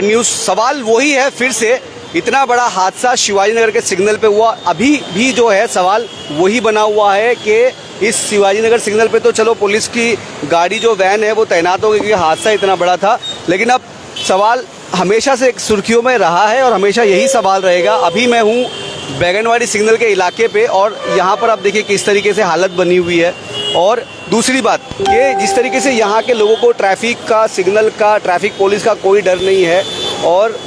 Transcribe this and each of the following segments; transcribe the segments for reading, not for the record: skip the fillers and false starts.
News सवाल वही है, फिर से इतना बड़ा हादसा शिवाजी नगर के सिग्नल पे हुआ। अभी भी जो है सवाल वही बना हुआ है कि इस शिवाजी नगर सिग्नल पे तो चलो पुलिस की गाड़ी जो वैन है वो तैनात हो गई क्योंकि हादसा इतना बड़ा था, लेकिन अब सवाल हमेशा से सुर्खियों में रहा है और हमेशा यही सवाल रहेगा। अभी मैं हूँ बैगनवाड़ी सिग्नल के इलाके पे और यहाँ पर आप देखिए किस तरीके से हालत बनी हुई है। और दूसरी बात कि जिस तरीके से यहाँ के लोगों को ट्रैफिक का, सिग्नल का, ट्रैफिक पुलिस का कोई डर नहीं है और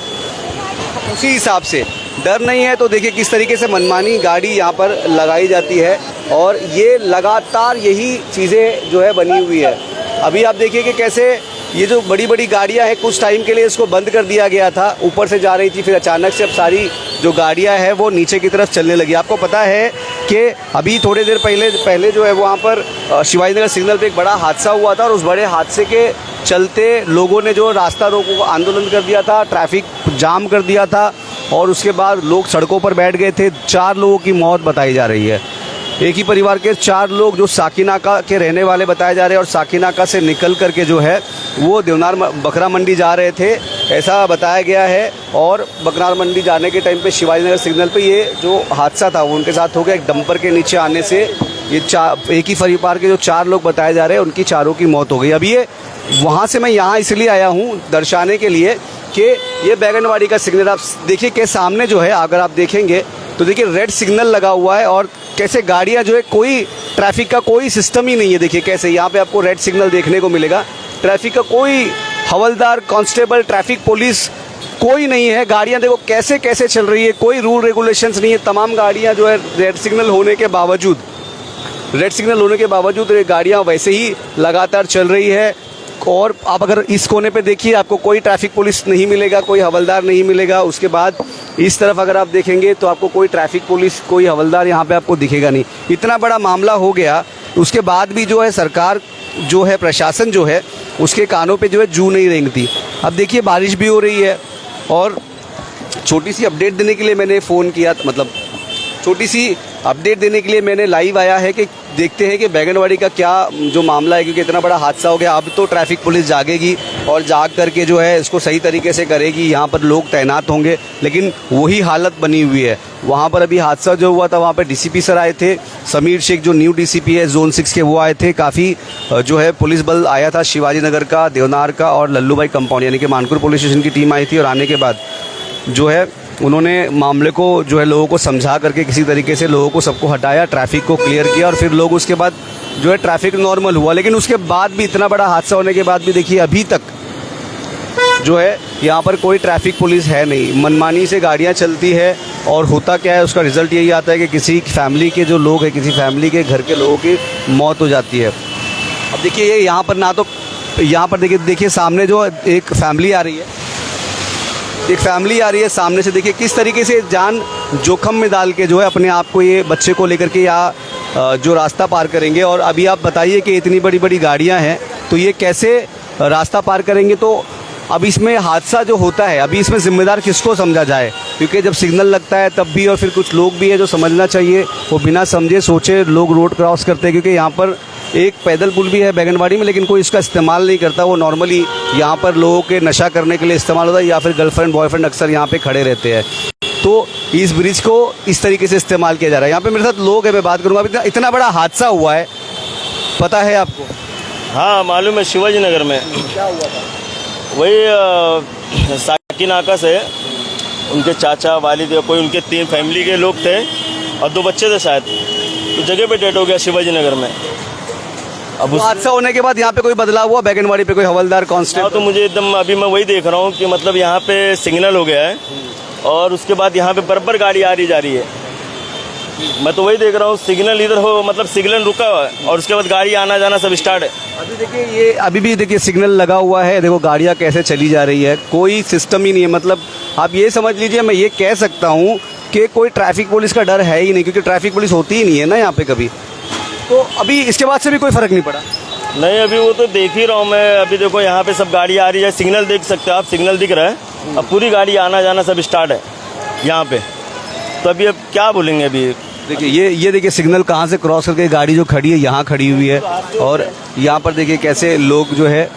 उसी हिसाब से डर नहीं है तो देखिए किस तरीके से मनमानी गाड़ी यहाँ पर लगाई जाती है और ये लगातार यही चीज़ें जो है बनी हुई है। अभी आप देखिए कि कैसे ये जो बड़ी बड़ी गाड़ियाँ हैं कुछ टाइम के लिए इसको बंद कर दिया गया था, ऊपर से जा रही थी, फिर अचानक से अब सारी जो गाड़ियाँ हैं वो नीचे की तरफ चलने लगी। आपको पता है कि अभी थोड़ी देर पहले जो है वहाँ पर शिवाजी नगर सिग्नल पे एक बड़ा हादसा हुआ था और उस बड़े हादसे के चलते लोगों ने जो रास्ता रोको आंदोलन कर दिया था, ट्रैफिक जाम कर दिया था और उसके बाद लोग सड़कों पर बैठ गए थे। 4 लोगों की मौत बताई जा रही है। एक ही परिवार के 4 लोग जो साकीनाका के रहने वाले बताए जा रहे हैं और साकीनाका से निकल करके जो है वो देवनार बकरा मंडी जा रहे थे, ऐसा बताया गया है। और बकरा मंडी जाने के टाइम पे शिवाजी नगर सिग्नल पे ये जो हादसा था वो उनके साथ हो गया। एक डंपर के नीचे आने से ये एक ही परिवार के जो 4 लोग बताए जा रहे हैं उनकी चारों की मौत हो गई। अब ये वहाँ से मैं यहाँ इसलिए आया हूँ दर्शाने के लिए कि ये बैगनवाड़ी का सिग्नल आप देखिए कि सामने जो है अगर आप देखेंगे तो देखिए रेड सिग्नल लगा हुआ है और कैसे गाड़ियाँ जो है कोई ट्रैफिक का कोई सिस्टम ही नहीं है। देखिए कैसे यहाँ पे आपको रेड सिग्नल देखने को मिलेगा, ट्रैफिक का कोई हवलदार, कांस्टेबल, ट्रैफिक पुलिस कोई नहीं है। गाड़ियाँ देखो कैसे कैसे चल रही है, कोई रूल रेगुलेशंस नहीं है। तमाम गाड़ियाँ जो है रेड सिग्नल होने के बावजूद गाड़ियाँ वैसे ही लगातार चल रही है। और आप अगर इस कोने पे देखिए आपको कोई ट्रैफिक पुलिस नहीं मिलेगा, कोई हवलदार नहीं मिलेगा। उसके बाद इस तरफ अगर आप देखेंगे तो आपको कोई ट्रैफिक पुलिस, कोई हवलदार यहाँ पे आपको दिखेगा नहीं। इतना बड़ा मामला हो गया, उसके बाद भी जो है सरकार जो है, प्रशासन जो है उसके कानों पे जो है जू नहीं रेंगती। अब देखिए बारिश भी हो रही है और छोटी सी अपडेट देने के लिए मैंने फ़ोन किया, मतलब छोटी सी अपडेट देने के लिए मैंने लाइव आया है कि देखते हैं कि बैगनवाड़ी का क्या जो मामला है, क्योंकि इतना बड़ा हादसा हो गया। अब तो ट्रैफिक पुलिस जागेगी और जाग करके जो है इसको सही तरीके से करेगी, यहाँ पर लोग तैनात होंगे, लेकिन वही हालत बनी हुई है। वहाँ पर अभी हादसा जो हुआ था वहाँ पर डीसीपी सर आए थे, समीर शेख जो न्यू डीसीपी है जोन 6 के, वो आए थे। काफ़ी जो है पुलिस बल आया था, शिवाजी नगर का, देवनार का और लल्लूभाई कंपाउंड यानी कि मानपुर पुलिस स्टेशन की टीम आई थी। और आने के बाद जो है उन्होंने मामले को जो है लोगों को समझा करके किसी तरीके से लोगों को सबको हटाया, ट्रैफिक को क्लियर किया और फिर लोग उसके बाद जो है ट्रैफिक नॉर्मल हुआ। लेकिन उसके बाद भी, इतना बड़ा हादसा होने के बाद भी देखिए अभी तक जो है यहाँ पर कोई ट्रैफिक पुलिस है नहीं। मनमानी से गाड़ियाँ चलती है और होता क्या है, उसका रिजल्ट यही आता है कि किसी फैमिली के जो लोग हैं, किसी फैमिली के घर के लोगों की मौत हो जाती है। अब देखिए ये यहाँ पर ना तो यहाँ पर देखिए सामने जो एक फैमिली आ रही है, सामने से देखिए किस तरीके से जान जोखम में डाल के जो है अपने आप को ये बच्चे को लेकर के या जो रास्ता पार करेंगे। और अभी आप बताइए कि इतनी बड़ी बड़ी गाड़ियां हैं तो ये कैसे रास्ता पार करेंगे। तो अब इसमें हादसा जो होता है, अभी इसमें जिम्मेदार किसको समझा जाए, क्योंकि जब सिग्नल लगता है तब भी, और फिर कुछ लोग भी है जो समझना चाहिए, वो बिना समझे सोचे लोग रोड क्रॉस करते हैं। क्योंकि यहाँ पर एक पैदल पुल भी है बैगनवाड़ी में, लेकिन कोई इसका इस्तेमाल नहीं करता। वो नॉर्मली यहाँ पर लोगों के नशा करने के लिए इस्तेमाल होता है या फिर गर्लफ्रेंड बॉयफ्रेंड अक्सर यहाँ पे खड़े रहते हैं। तो इस ब्रिज को इस तरीके से इस्तेमाल किया जा रहा है। यहाँ पे मेरे साथ लोग हैं, मैं बात करूँगा। अभी इतना बड़ा हादसा हुआ है, पता है आपको? हाँ मालूम है, शिवाजी नगर में क्या हुआ था? वही साकीनाका से उनके चाचा, वालिद या कोई उनके 3 फैमिली के लोग थे और 2 बच्चे थे शायद, तो जगह पे डेथ हो गया शिवाजी नगर में। अब उस हादसा होने के बाद यहाँ पे कोई बदलाव हुआ बैगनवाड़ी पे, कोई हवलदार, कांस्टेबल? तो मुझे एकदम अभी मैं वही देख रहा हूँ कि मतलब यहाँ पे सिग्नल हो गया है और उसके बाद यहाँ पे बराबर गाड़ी आ रही जा रही है। मैं तो वही देख रहा हूँ, सिग्नल इधर हो, मतलब सिग्नल रुका हुआ है और उसके बाद गाड़ी आना जाना सब स्टार्ट है। अभी देखिए ये अभी भी देखिए सिग्नल लगा हुआ है, देखो गाड़ियाँ कैसे चली जा रही है, कोई सिस्टम ही नहीं है। मतलब आप ये समझ लीजिए, मैं ये कह सकता हूँ कि कोई ट्रैफिक पुलिस का डर है ही नहीं, क्योंकि ट्रैफिक पुलिस होती ही नहीं है ना यहाँ पे कभी। तो अभी इसके बाद से भी कोई फर्क नहीं पड़ा? नहीं, अभी वो तो देख ही रहा हूँ मैं। अभी देखो यहाँ पे सब गाड़ी आ रही है, सिग्नल देख सकते हो आप, सिग्नल दिख रहा है। अब पूरी गाड़ी आना जाना सब स्टार्ट है यहाँ पे। तो अभी अब क्या बोलेंगे। अभी देखिए ये देखिए सिग्नल कहाँ से क्रॉस करके गाड़ी जो खड़ी है यहाँ खड़ी हुई है और यहाँ पर देखिए कैसे लोग जो है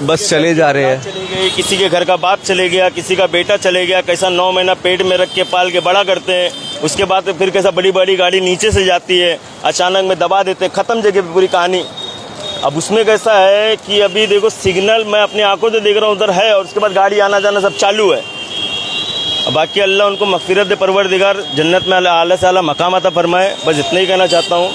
बस चले जा रहे हैं। चले गए, किसी के घर का बाप चले गया, किसी का बेटा चले गया, कैसा 9 महीना पेट में रख के पाल के बड़ा करते हैं, उसके बाद फिर कैसा बड़ी बड़ी गाड़ी नीचे से जाती है, अचानक में दबा देते हैं, खत्म जगह पे पूरी कहानी। अब उसमें कैसा है कि अभी देखो सिग्नल मैं अपनी आंखों से देख रहा हूँ उधर है, और उसके बाद गाड़ी आना जाना सब चालू है। बाकी अल्लाह उनको मग़फ़िरत दे, परवरदिगार जन्नत में आला से आला मकाम अता फरमाए, बस इतना ही कहना चाहता हूँ।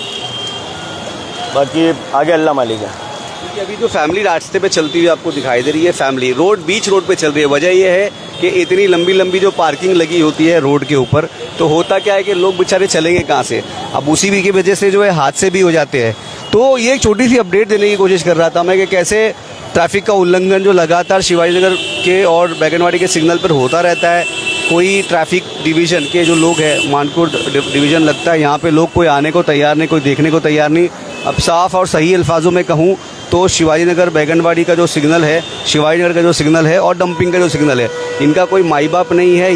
बाकी आगे अल्लाह मालिक है। क्योंकि अभी जो फैमिली रास्ते पे चलती हुई आपको दिखाई दे रही है, फैमिली रोड बीच रोड पे चल रही है। वजह यह है कि इतनी लंबी लंबी जो पार्किंग लगी होती है रोड के ऊपर, तो होता क्या है कि लोग बेचारे चलेंगे कहाँ से। अब उसी भी की वजह से जो है हादसे भी हो जाते हैं। तो ये एक छोटी सी अपडेट देने की कोशिश कर रहा था मैं कि कैसे ट्रैफिक का उल्लंघन जो लगातार शिवाजी नगर के और बैगनवाड़ी के सिग्नल पर होता रहता है। कोई ट्रैफिक डिवीज़न के जो लोग हैं, मानकोट डिवीज़न लगता है, यहाँ पे लोग कोई आने को तैयार नहीं, कोई देखने को तैयार नहीं। अब साफ़ और सही अल्फाजों में कहूँ तो शिवाजी नगर बैगनवाड़ी का जो सिग्नल है, शिवाजी नगर का जो सिग्नल है और डंपिंग का जो सिग्नल है, इनका कोई माई बाप नहीं है।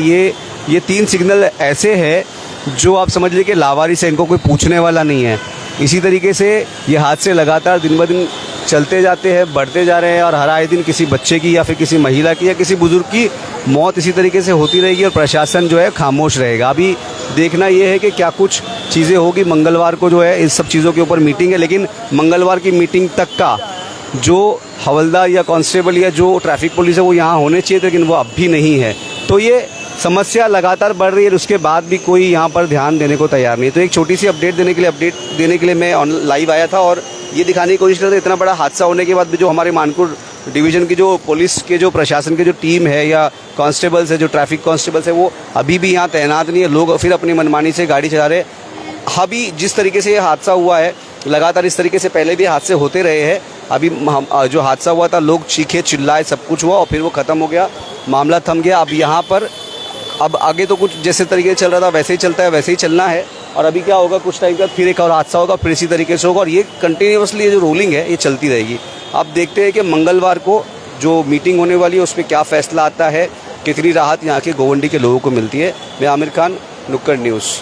ये 3 सिग्नल ऐसे हैं जो आप समझ लीजिए कि लावारिस है, इनको कोई पूछने वाला नहीं है। इसी तरीके से ये हादसे लगातार दिन ब दिन चलते जाते हैं, बढ़ते जा रहे हैं, और हर आए दिन किसी बच्चे की या फिर किसी महिला की या किसी बुजुर्ग की मौत इसी तरीके से होती रहेगी और प्रशासन जो है खामोश रहेगा। अभी देखना ये है कि क्या कुछ चीज़ें होगी। मंगलवार को जो है इस सब चीज़ों के ऊपर मीटिंग है, लेकिन मंगलवार की मीटिंग तक का जो हवलदार या कांस्टेबल या जो ट्रैफिक पुलिस है वो यहाँ होने चाहिए, लेकिन वो अब भी नहीं है। तो ये समस्या लगातार बढ़ रही है, उसके बाद भी कोई यहाँ पर ध्यान देने को तैयार नहीं। तो एक छोटी सी अपडेट देने के लिए मैं लाइव आया था और ये दिखाने की कोशिश कर रहा था। इतना बड़ा हादसा होने के बाद भी जो हमारे मानपुर डिवीज़न की जो पुलिस के जो प्रशासन की जो टीम है या कांस्टेबल्स है, जो ट्रैफिक कांस्टेबल्स है, वो अभी भी यहाँ तैनात नहीं है। लोग फिर अपनी मनमानी से गाड़ी चला रहे हैं। अभी जिस तरीके से ये हादसा हुआ है, लगातार इस तरीके से पहले भी हादसे होते रहे हैं। अभी जो हादसा हुआ था, लोग चीखे चिल्लाए, सब कुछ हुआ और फिर वो ख़त्म हो गया, मामला थम गया। अब यहाँ पर अब आगे तो कुछ जैसे तरीके से चल रहा था वैसे ही चलता है, वैसे ही चलना है। और अभी क्या होगा, कुछ टाइम बाद फिर एक और हादसा होगा, फिर इसी तरीके से होगा, और ये कंटिन्यूसली ये जो रोलिंग है ये चलती रहेगी। अब देखते हैं कि मंगलवार को जो मीटिंग होने वाली है उसमें क्या फ़ैसला आता है, कितनी राहत यहाँ के गोवंडी के लोगों को मिलती है। मैं आमिर खान, नुक्कड़ न्यूज़।